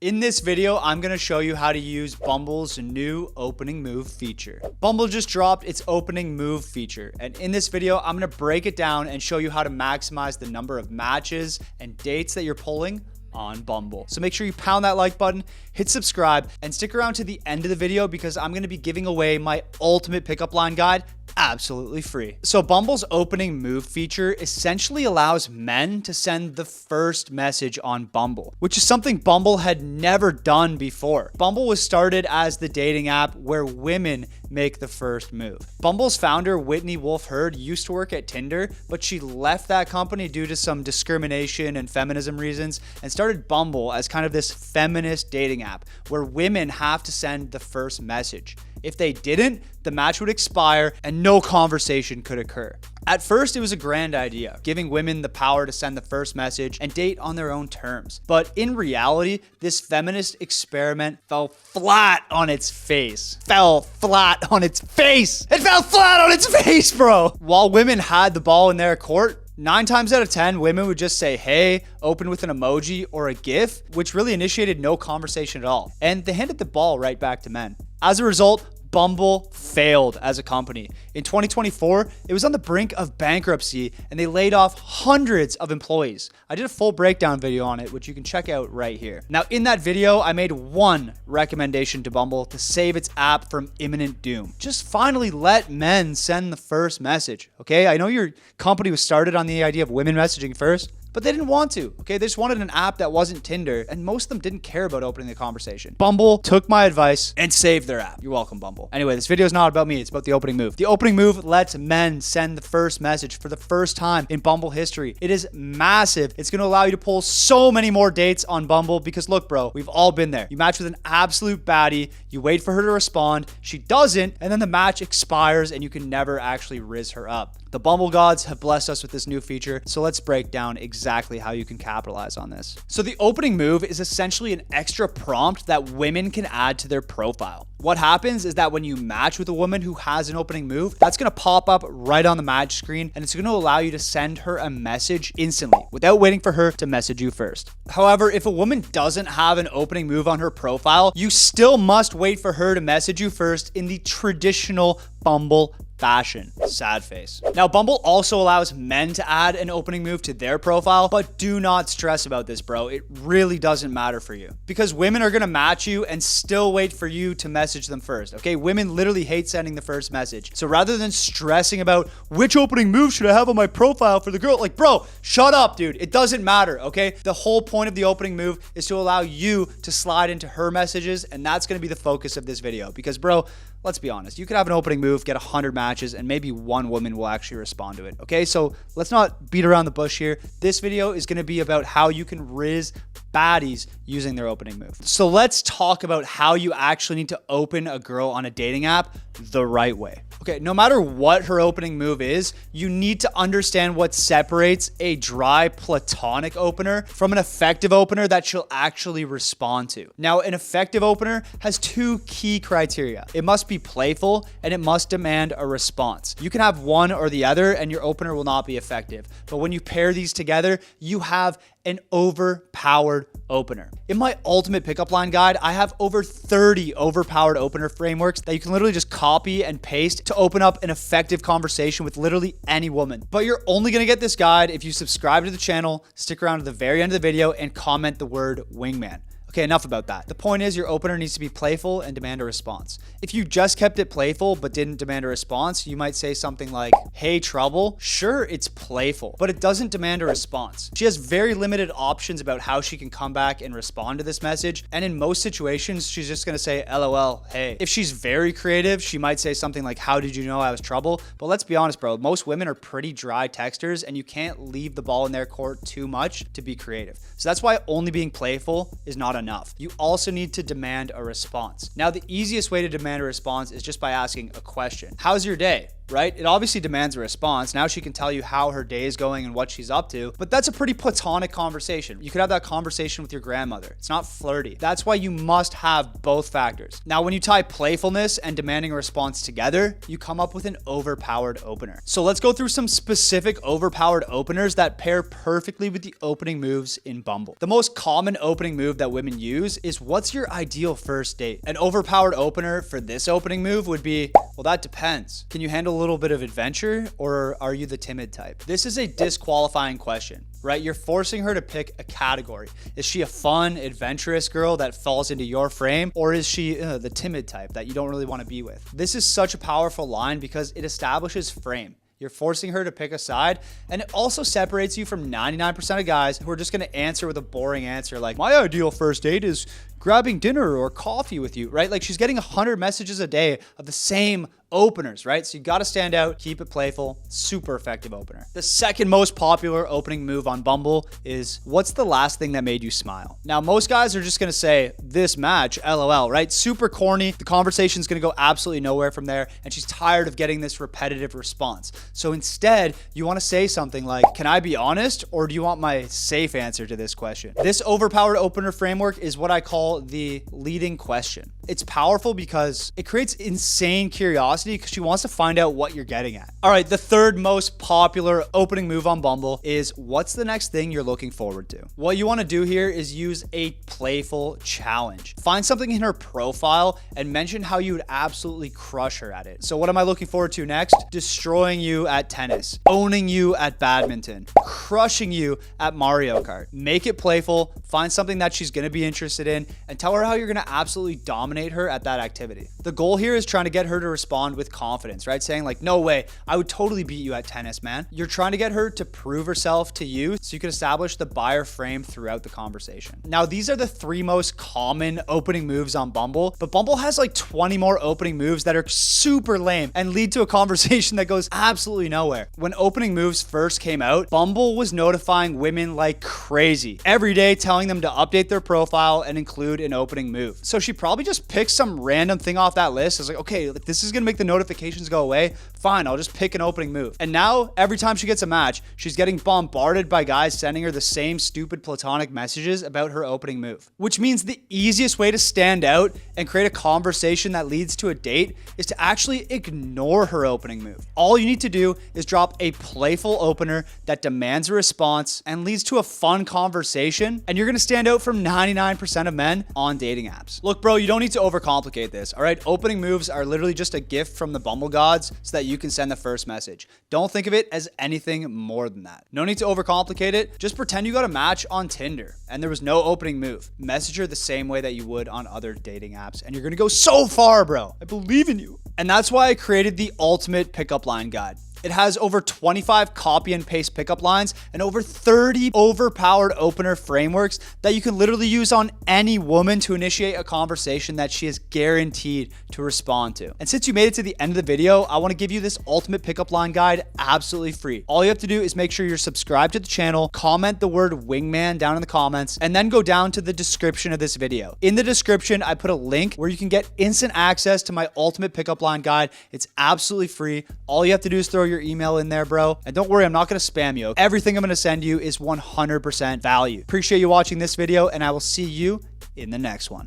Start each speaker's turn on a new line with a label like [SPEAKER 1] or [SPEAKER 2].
[SPEAKER 1] In this video, I'm going to show you how to use Bumble's new opening move feature. Bumble just dropped its opening move feature, and in this video, I'm going to break it down and show you how to maximize the number of matches and dates that you're pulling on Bumble. So make sure you pound that like button, hit subscribe, and stick around to the end of the video because I'm going to be giving away my ultimate pickup line guide absolutely free. So Bumble's opening move feature essentially allows men to send the first message on Bumble, which is something Bumble had never done before. Bumble was started as the dating app where women make the first move. Bumble's founder, Whitney Wolfe Herd, used to work at Tinder, but she left that company due to some discrimination and feminism reasons and started Bumble as kind of this feminist dating app where women have to send the first message. If they didn't, the match would expire and no conversation could occur. At first, it was a grand idea, giving women the power to send the first message and date on their own terms. But in reality, this feminist experiment fell flat on its face. It fell flat on its face, bro! While women had the ball in their court, 9 times out of 10, women would just say, hey, open with an emoji or a GIF, which really initiated no conversation at all. And they handed the ball right back to men. As a result, Bumble failed as a company. In 2024, it was on the brink of bankruptcy and they laid off hundreds of employees. I did a full breakdown video on it, which you can check out right here. Now, in that video, I made one recommendation to Bumble to save its app from imminent doom. Just finally let men send the first message, okay? I know your company was started on the idea of women messaging first, but they didn't want to, okay? They just wanted an app that wasn't Tinder, and most of them didn't care about opening the conversation. Bumble took my advice and saved their app. You're welcome, Bumble. Anyway, this video is not about me. It's about the opening move. The opening move lets men send the first message for the first time in Bumble history. It is massive. It's gonna allow you to pull so many more dates on Bumble because look, bro, we've all been there. You match with an absolute baddie, you wait for her to respond, she doesn't, and then the match expires and you can never actually rizz her up. The Bumble gods have blessed us with this new feature, so let's break down exactly how you can capitalize on this. So the opening move is essentially an extra prompt that women can add to their profile. What happens is that when you match with a woman who has an opening move, that's gonna pop up right on the match screen and it's gonna allow you to send her a message instantly without waiting for her to message you first. However, if a woman doesn't have an opening move on her profile, you still must wait for her to message you first in the traditional Bumble fashion. Sad face. Now, Bumble also allows men to add an opening move to their profile, but do not stress about this, bro. It really doesn't matter for you because women are gonna match you and still wait for you to message them first, okay? Women literally hate sending the first message. So rather than stressing about which opening move should I have on my profile for the girl, like, bro, shut up, dude. It doesn't matter, okay? The whole point of the opening move is to allow you to slide into her messages, and that's gonna be the focus of this video because, bro, let's be honest, you could have an opening move, get 100 matches, and maybe one woman will actually respond to it, okay? So let's not beat around the bush here. This video is gonna be about how you can rizz baddies using their opening move. So let's talk about how you actually need to open a girl on a dating app the right way. Okay, no matter what her opening move is, you need to understand what separates a dry platonic opener from an effective opener that she'll actually respond to. Now, an effective opener has 2 key criteria. It must be playful and it must demand a response. You can have one or the other and your opener will not be effective. But when you pair these together, you have an overpowered opener. In my ultimate pickup line guide, I have over 30 overpowered opener frameworks that you can literally just copy and paste to open up an effective conversation with literally any woman. But you're only gonna get this guide if you subscribe to the channel, stick around to the very end of the video, and comment the word WingMan. Okay, enough about that. The point is your opener needs to be playful and demand a response. If you just kept it playful but didn't demand a response, you might say something like, hey, trouble. Sure, it's playful, but it doesn't demand a response. She has very limited options about how she can come back and respond to this message. And in most situations, she's just gonna say, LOL, hey. If she's very creative, she might say something like, how did you know I was trouble? But let's be honest, bro, most women are pretty dry texters and you can't leave the ball in their court too much to be creative. So that's why only being playful is not enough. You also need to demand a response. Now, the easiest way to demand a response is just by asking a question. How's your day? right? It obviously demands a response. Now she can tell you how her day is going and what she's up to, but that's a pretty platonic conversation. You could have that conversation with your grandmother. It's not flirty. That's why you must have both factors. Now, when you tie playfulness and demanding a response together, you come up with an overpowered opener. So let's go through some specific overpowered openers that pair perfectly with the opening moves in Bumble. The most common opening move that women use is, what's your ideal first date? An overpowered opener for this opening move would be, well, that depends. Can you handle a little bit of adventure, or are you the timid type? This is a disqualifying question, right? You're forcing her to pick a category. Is she a fun, adventurous girl that falls into your frame, or is she the timid type that you don't really want to be with? This is such a powerful line because it establishes frame. You're forcing her to pick a side, and it also separates you from 99% of guys who are just going to answer with a boring answer like, my ideal first date is grabbing dinner or coffee with you, right? Like, she's getting 100 messages a day of the same openers, right? So you got to stand out, keep it playful, super effective opener. The second most popular opening move on Bumble is, what's the last thing that made you smile? Now, most guys are just going to say, this match, LOL, right? Super corny. The conversation's going to go absolutely nowhere from there, and she's tired of getting this repetitive response. So instead, you want to say something like, can I be honest, or do you want my safe answer to this question? This overpowered opener framework is what I call the leading question. It's powerful because it creates insane curiosity because she wants to find out what you're getting at. All right, the third most popular opening move on Bumble is, what's the next thing you're looking forward to? What you want to do here is use a playful challenge. Find something in her profile and mention how you would absolutely crush her at it. So what am I looking forward to next? Destroying you at tennis, owning you at badminton, crushing you at Mario Kart. Make it playful, find something that she's going to be interested in, and tell her how you're going to absolutely dominate her at that activity. The goal here is trying to get her to respond with confidence, right? Saying like, no way, I would totally beat you at tennis, man. You're trying to get her to prove herself to you so you can establish the buyer frame throughout the conversation. Now, these are the three most common opening moves on Bumble, but Bumble has like 20 more opening moves that are super lame and lead to a conversation that goes absolutely nowhere. When opening moves first came out, Bumble was notifying women like crazy every day, telling them to update their profile and include an opening move. So she probably just picked some random thing off that list. It's like, okay, like, this is gonna make the notifications go away. Fine, I'll just pick an opening move. And now every time she gets a match, she's getting bombarded by guys sending her the same stupid platonic messages about her opening move. Which means the easiest way to stand out and create a conversation that leads to a date is to actually ignore her opening move. All you need to do is drop a playful opener that demands a response and leads to a fun conversation, and you're gonna stand out from 99% of men on dating apps. Look, bro, you don't need to overcomplicate this, all right? Opening moves are literally just a gift from the Bumble gods so that you can send the first message. Don't think of it as anything more than that. No need to overcomplicate it. Just pretend you got a match on Tinder and there was no opening move. Message her the same way that you would on other dating apps, and you're gonna go so far, bro. I believe in you. And that's why I created the ultimate pickup line guide. It has over 25 copy and paste pickup lines and over 30 overpowered opener frameworks that you can literally use on any woman to initiate a conversation that she is guaranteed to respond to. And since you made it to the end of the video, I want to give you this ultimate pickup line guide absolutely free. All you have to do is make sure you're subscribed to the channel, comment the word wingman down in the comments, and then go down to the description of this video. In the description, I put a link where you can get instant access to my ultimate pickup line guide. It's absolutely free. All you have to do is throw your email in there, bro. And don't worry, I'm not going to spam you. Everything I'm going to send you is 100% value. Appreciate you watching this video, and I will see you in the next one.